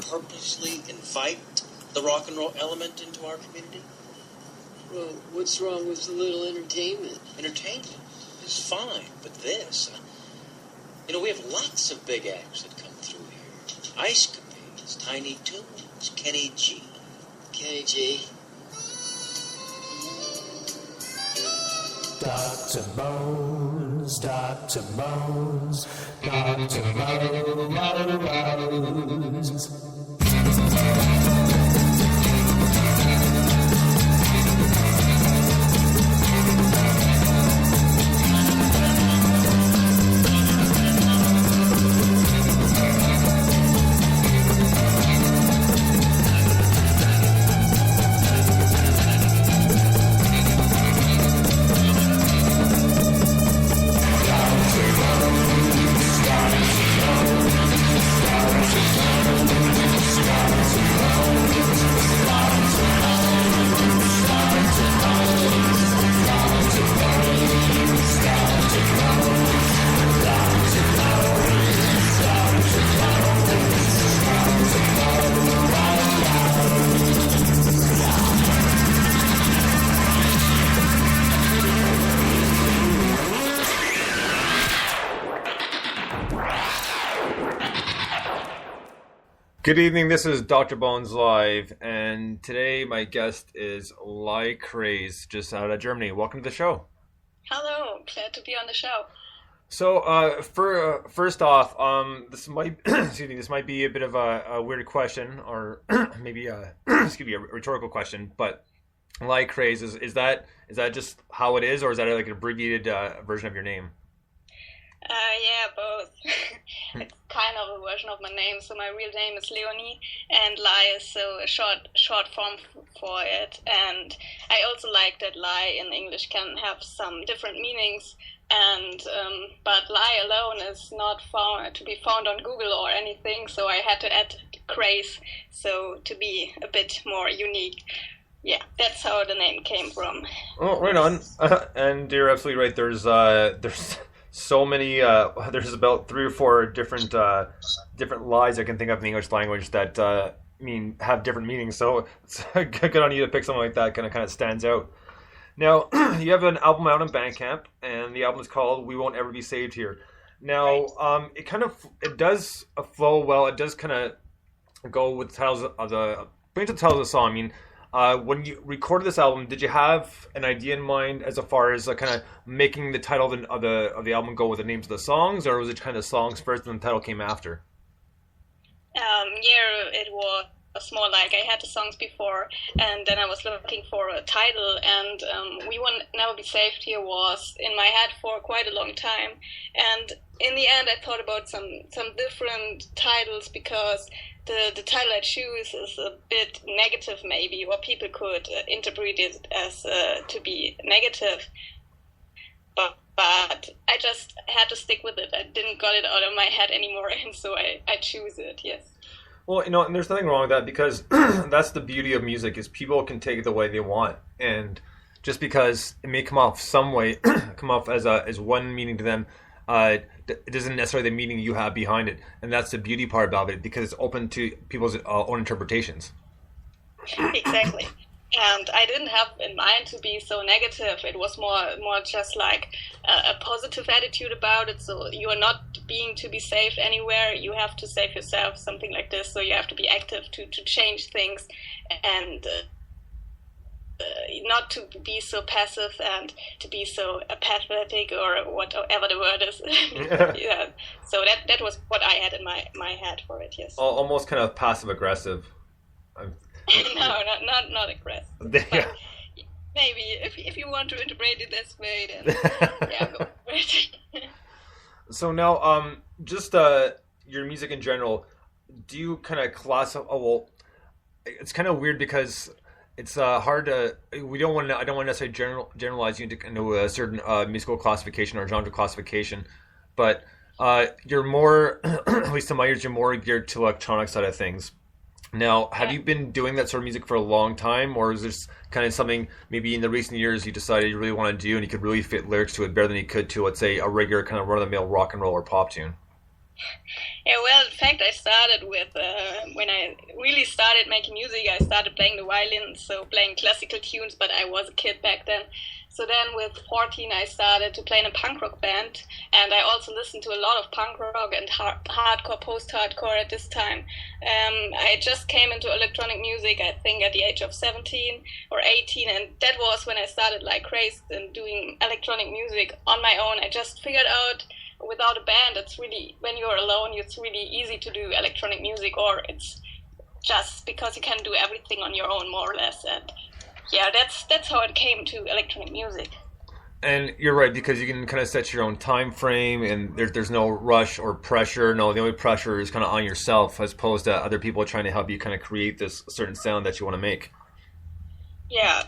purposely invite the rock and roll element into our community? Well, what's wrong with a little entertainment? Entertainment is fine, but this... we have lots of big acts that come through here. Ice Capades, Tiny Toons, Kenny G. Kenny G. Dr. Bones, Dr. Bones, Dr. Bones. Good evening, this is Dr. Bones Live, and today my guest is Lie Craze, just out of Germany. Welcome to the show. Hello, glad to be on the show. So, first off, this might this might be a bit of a weird question, or maybe a rhetorical question. But Lie Craze is that just how it is, or is that like an abbreviated version of your name? Yeah, both. It's kind of a version of my name. So my real name is Leonie, and Lie is so a short form for it. And I also like that Lie in English can have some different meanings. And but Lie alone is not to be found on Google or anything. So I had to add Craze, so to be a bit more unique. Yeah, that's how the name came from. Oh, right on. And you're absolutely right. There's so many. There's about 3 or 4 different lies I can think of in the English language that have different meanings. So it's good on you to pick something like that. Kind of stands out. Now you have an album out on Bandcamp, and the album is called "We Won't Ever Be Saved Here." Now it does flow well. It does kind of go with the titles of the song. I mean, when you recorded this album, did you have an idea in mind as far as kind of making the title of the album go with the names of the songs, or was it kind of songs first and the title came after? Yeah, it was more like I had the songs before, and then I was looking for a title, and "We Will Never Be Saved Here" was in my head for quite a long time, and in the end I thought about some different titles, because the title I choose is a bit negative maybe, or people could interpret it as to be negative, but I just had to stick with it. I didn't got it out of my head anymore, and so I choose it, yes. Well, and there's nothing wrong with that, because that's the beauty of music, is people can take it the way they want, and just because it may come off some way, come off as one meaning to them, it doesn't necessarily the meaning you have behind it, and that's the beauty part about it, because it's open to people's own interpretations. Exactly. And I didn't have in mind to be so negative. It was more just like a positive attitude about it. So you are not being to be saved anywhere. You have to save yourself, something like this. So you have to be active to change things, and not to be so passive and to be so apathetic, or whatever the word is. Yeah. So that was what I had in my head for it. Yes. Almost kind of passive aggressive. No, not aggressive. Yeah. Maybe if you want to interpret it this way, then yeah, go for it. So now, just your music in general, do you kind of classify? Oh, well, it's kind of weird because it's hard to. I don't want to necessarily generalize you into a certain musical classification or genre classification, but you're more, at least to my ears, you're more geared to electronic side of things. Now, have you been doing that sort of music for a long time, or is this kind of something maybe in the recent years you decided you really want to do and you could really fit lyrics to it better than you could to, let's say, a regular kind of run-of-the-mill rock and roll or pop tune? Yeah, well, in fact, I started with when I really started making music, I started playing the violin, so playing classical tunes, but I was a kid back then. So then with 14, I started to play in a punk rock band, and I also listened to a lot of punk rock and hardcore, post-hardcore at this time. I just came into electronic music, I think, at the age of 17 or 18, and that was when I started Lie Craze and doing electronic music on my own. I just figured out without a band, it's really, when you're alone, it's really easy to do electronic music, or it's just because you can do everything on your own, more or less. And yeah, that's how it came to electronic music. And you're right, because you can kind of set your own time frame, and there's no rush or pressure. No, the only pressure is kind of on yourself, as opposed to other people trying to help you kind of create this certain sound that you want to make. Yeah,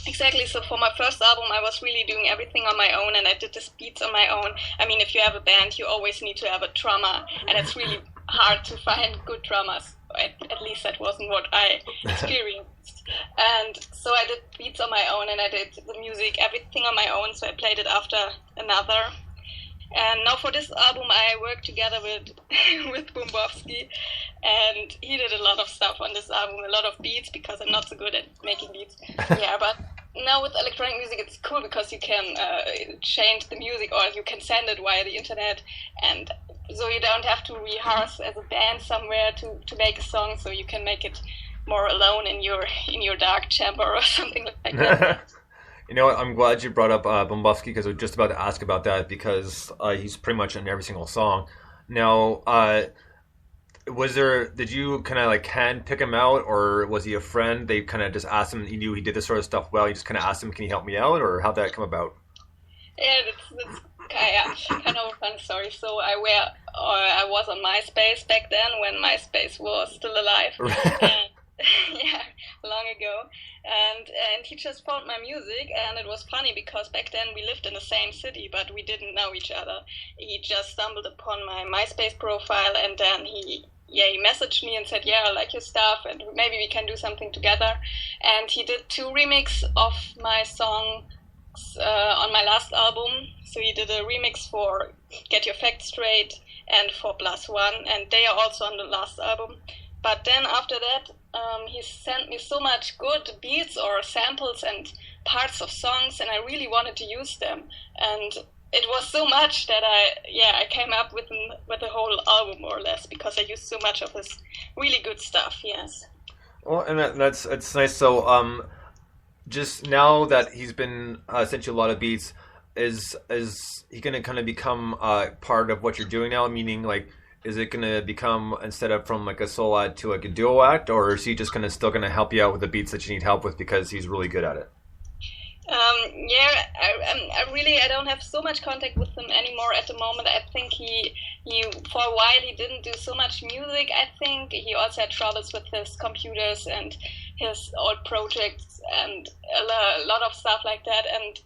exactly. So for my first album, I was really doing everything on my own, and I did the beats on my own. I mean, if you have a band, you always need to have a drummer, and it's really hard to find good drummers. At least that wasn't what I experienced. And so I did beats on my own, and I did the music, everything on my own, so I played it after another. And now for this album, I worked together with with Bombovsky, and he did a lot of stuff on this album, a lot of beats, because I'm not so good at making beats. Yeah, but now with electronic music, it's cool because you can change the music, or you can send it via the internet, and so you don't have to rehearse as a band somewhere to make a song, so you can make it more alone in your dark chamber or something like that. You know what? I'm glad you brought up Bombovsky, because I was just about to ask about that, because he's pretty much in every single song. Now, did you kind of like hand pick him out, or was he a friend? They kind of just asked him, you knew he did this sort of stuff well, you just kind of asked him, can you help me out, or how'd that come about? Yeah, that's kind of a fun story. So I was on MySpace back then, when MySpace was still alive. And, yeah, long ago, and he just found my music, and it was funny because back then we lived in the same city, but we didn't know each other. He just stumbled upon my MySpace profile, and then he messaged me and said, yeah, I like your stuff, and maybe we can do something together. And he did 2 remixes of my songs on my last album. So he did a remix for Get Your Facts Straight and for Plus One, and they are also on the last album. But then after that, he sent me so much good beats or samples and parts of songs, and I really wanted to use them. And it was so much that I came up with the whole album, more or less, because I used so much of his really good stuff. Yes. Well, and it's nice. So, just now that he's been sent you a lot of beats, is he going to kind of become part of what you're doing now? Meaning, like, is it going to become, instead of from like a solo act to like a duo act, or is he just still going to help you out with the beats that you need help with because he's really good at it? I don't have so much contact with him anymore at the moment. I think he for a while he didn't do so much music. I think he also had troubles with his computers and his old projects and a lot of stuff like that. And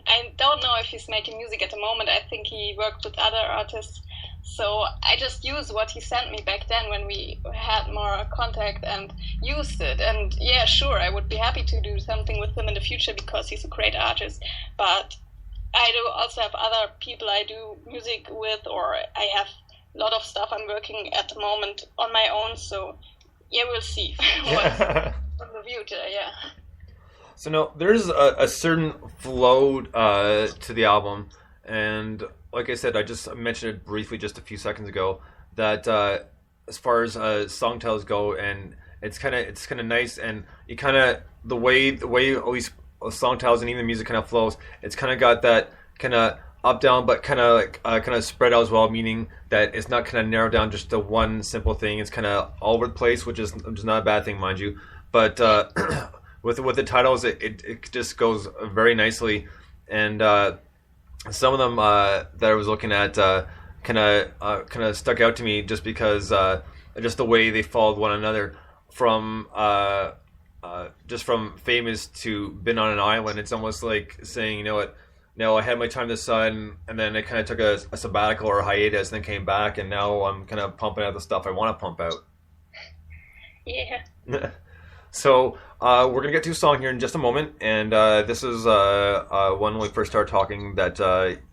I don't know if he's making music at the moment. I think he worked with other artists. So I just used what he sent me back then when we had more contact and used it. And yeah, sure, I would be happy to do something with him in the future because he's a great artist. But I do also have other people I do music with, or I have a lot of stuff I'm working at the moment on my own. So yeah, we'll see what's in the future, yeah. So no, there's a certain flow to the album, and like I said, I just mentioned it briefly just a few seconds ago, that as far as song titles go, and it's kind of nice, and you kind of the way all these song titles and even the music kind of flows, it's kind of got that kind of up down, but kind of spread out as well, meaning that it's not kind of narrowed down just to one simple thing. It's kind of all over the place, which is not a bad thing, mind you. But with the titles, it just goes very nicely, and some of them that I was looking at kind of stuck out to me just because just the way they followed one another, from just from Famous to Been on an Island. It's almost like saying, you know what, no, I had my time in the sun, and then I kind of took a sabbatical or a hiatus, and then came back, and now I'm kind of pumping out the stuff I want to pump out. Yeah. So we're gonna get to a song here in just a moment, and this is one when we first started talking that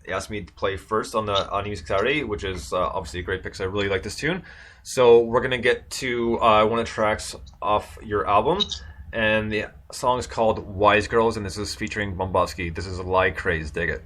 asked me to play first on Music Saturday, which is obviously a great pick. 'Cause I really like this tune. So we're gonna get to one of the tracks off your album, and the song is called "Wise Girls," and this is featuring Bombosky. This is Lie Craze. Dig it.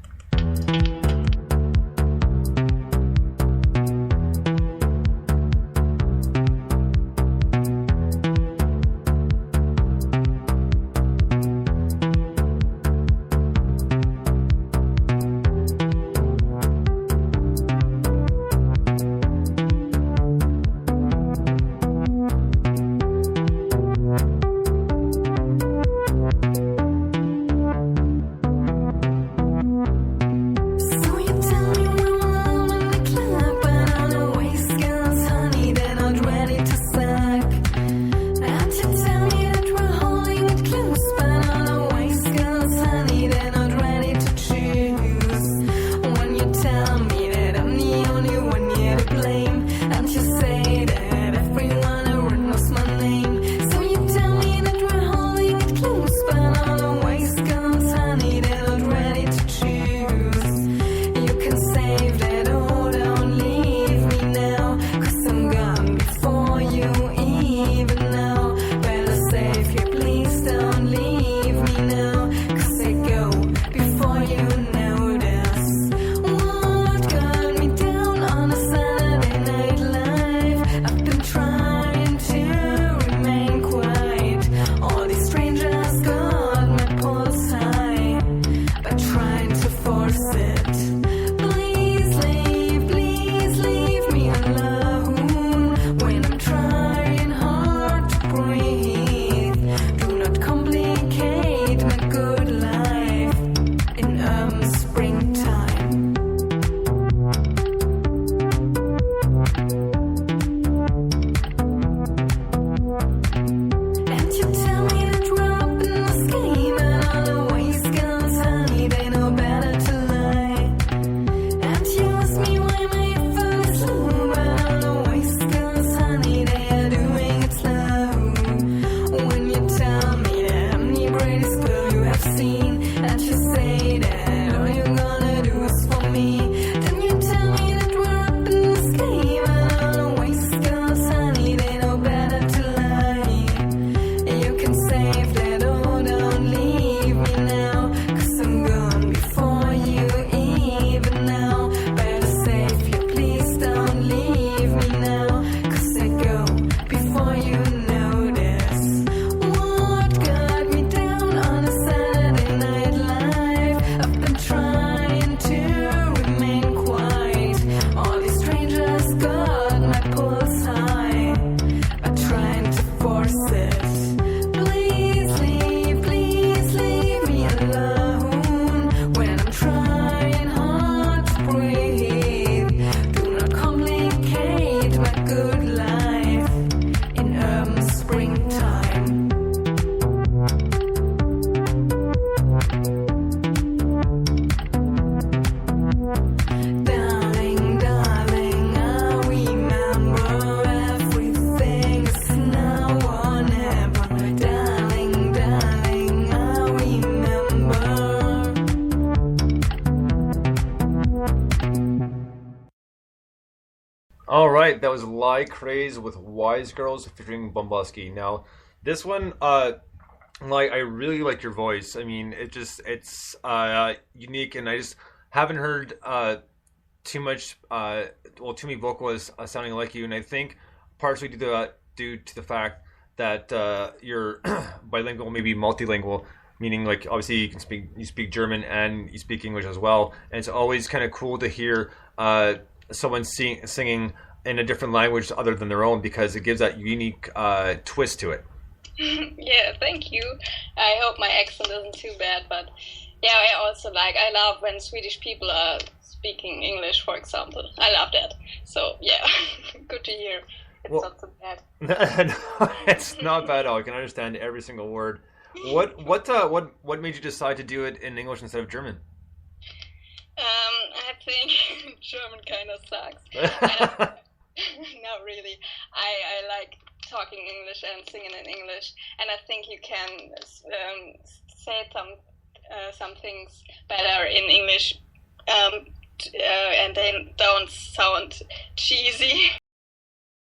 All right, that was Lie Craze with Wise Girls featuring Bombosky. Now, this one, I really like your voice. I mean, it's unique, and I just haven't heard too many vocalists sounding like you, and I think partially due to the fact that you're bilingual, maybe multilingual, meaning like obviously you speak German and you speak English as well, and it's always kind of cool to hear someone singing in a different language other than their own, because it gives that unique twist to it. Yeah, thank you. I hope my accent isn't too bad, but yeah, I love when Swedish people are speaking English, for example. I love that. So yeah, good to hear. It's not so bad. No, it's not bad at all. I can understand every single word. What made you decide to do it in English instead of German? I think German kind of sucks. Not really. I like talking English and singing in English, and I think you can say some things better in English, and they don't sound cheesy.